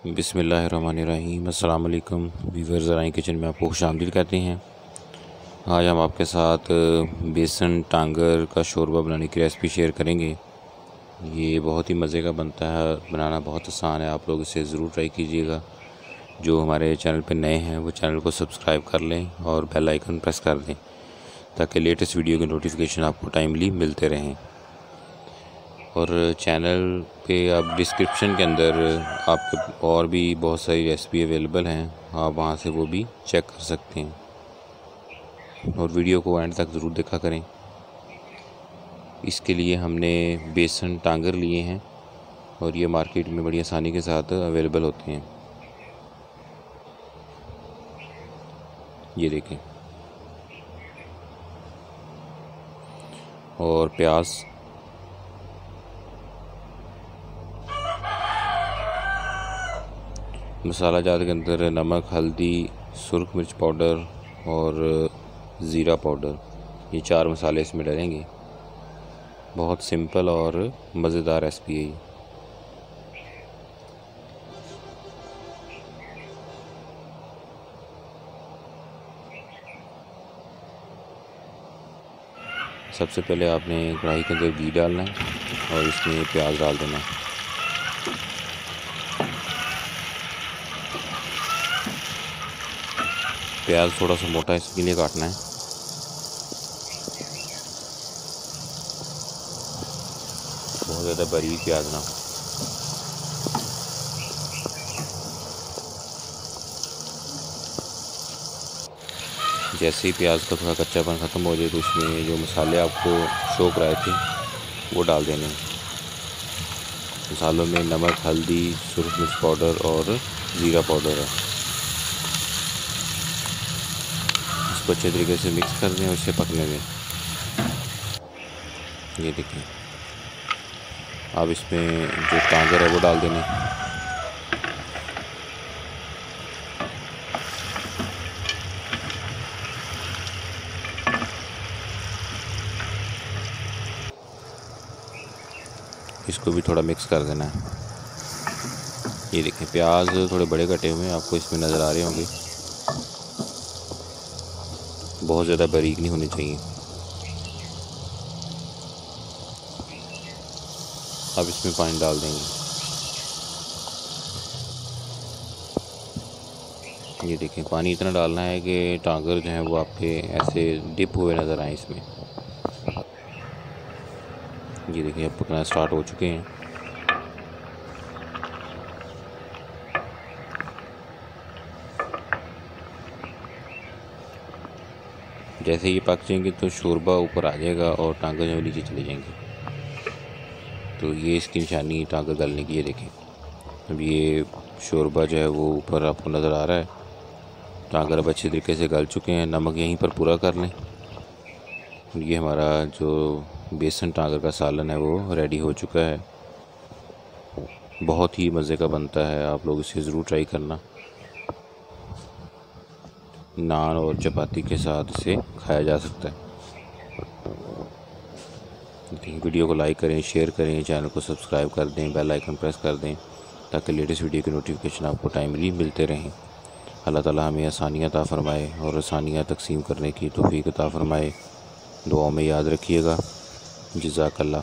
बिस्मिल्लाहिर्रहमानिर्रहीम। अस्सलाम वालेकुम व्यूअर्स, ज़राई किचन में आपको खुशामदीद कहते हैं। आज हम आपके साथ बेसन टांगर का शोरबा बनाने की रेसिपी शेयर करेंगे। ये बहुत ही मज़े का बनता है, बनाना बहुत आसान है। आप लोग इसे ज़रूर ट्राई कीजिएगा। जो हमारे चैनल पर नए हैं वो चैनल को सब्सक्राइब कर लें और बेल आइकन प्रेस कर दें ताकि लेटेस्ट वीडियो के नोटिफिकेशन आपको टाइमली मिलते रहें। और चैनल पे आप डिस्क्रिप्शन के अंदर आपके और भी बहुत सारी रेसिपी अवेलेबल हैं, आप वहाँ से वो भी चेक कर सकते हैं। और वीडियो को एंड तक ज़रूर देखा करें। इसके लिए हमने बेसन टांगर लिए हैं और ये मार्केट में बड़ी आसानी के साथ अवेलेबल होते हैं। ये देखें। और प्याज, मसाला जात के अंदर नमक, हल्दी, सुरख मिर्च पाउडर और ज़ीरा पाउडर, ये 4 मसाले इसमें डलेंगे। बहुत सिंपल और मज़ेदार रेसिपी है ये। सबसे पहले आपने कढ़ाई के अंदर घी डालना है और इसमें प्याज डाल देना है। प्याज थोड़ा सा मोटा इसके लिए काटना है। बहुत ज़्यादा बारीक प्याज ना। जैसे ही प्याज का थोड़ा कच्चापन ख़त्म हो जाए तो इसमें जो मसाले आपको शो कराए थे वो डाल देने हैं। मसालों में नमक, हल्दी, सुरख मिर्च पाउडर और ज़ीरा पाउडर है। इसको अच्छे तरीके से मिक्स कर दें और इसे पकने दें। ये देखें। अब इसमें जो टांगर है वो डाल देने। इसको भी थोड़ा मिक्स कर देना है। ये देखें, प्याज थोड़े बड़े कटे हुए हैं, आपको इसमें नज़र आ रहे होंगे। बहुत ज़्यादा बारीक नहीं होने चाहिए। अब इसमें पानी डाल देंगे। ये देखें, पानी इतना डालना है कि टांगर जो है वो आपके ऐसे डिप हुए नज़र आए इसमें। ये देखिए, अब पकना स्टार्ट हो चुके हैं। जैसे ये पक जाएंगे तो शोरबा ऊपर आ जाएगा और टांगर जो नीचे चले जाएंगे। तो ये इसकी निशानी टांगर गलने की। ये देखें, अब ये शोरबा जो है वो ऊपर आपको नज़र आ रहा है। टांगर अब अच्छे तरीके से गल चुके हैं। नमक यहीं पर पूरा कर लें। ये हमारा जो बेसन टांगर का सालन है वो रेडी हो चुका है। बहुत ही मज़े का बनता है, आप लोग इसे ज़रूर ट्राई करना। नान और चपाती के साथ इसे खाया जा सकता है। वीडियो को लाइक करें, शेयर करें, चैनल को सब्सक्राइब कर दें, बेल आइकन प्रेस कर दें ताकि लेटेस्ट वीडियो के नोटिफिकेशन आपको टाइमली मिलते रहें। अल्लाह ताला हमें आसानियाँ अता फ़रमाए और आसानियाँ तकसीम करने की तौफ़ीक़ अता फ़रमाए। दुआ में याद रखिएगा। जज़ाकल्लाह।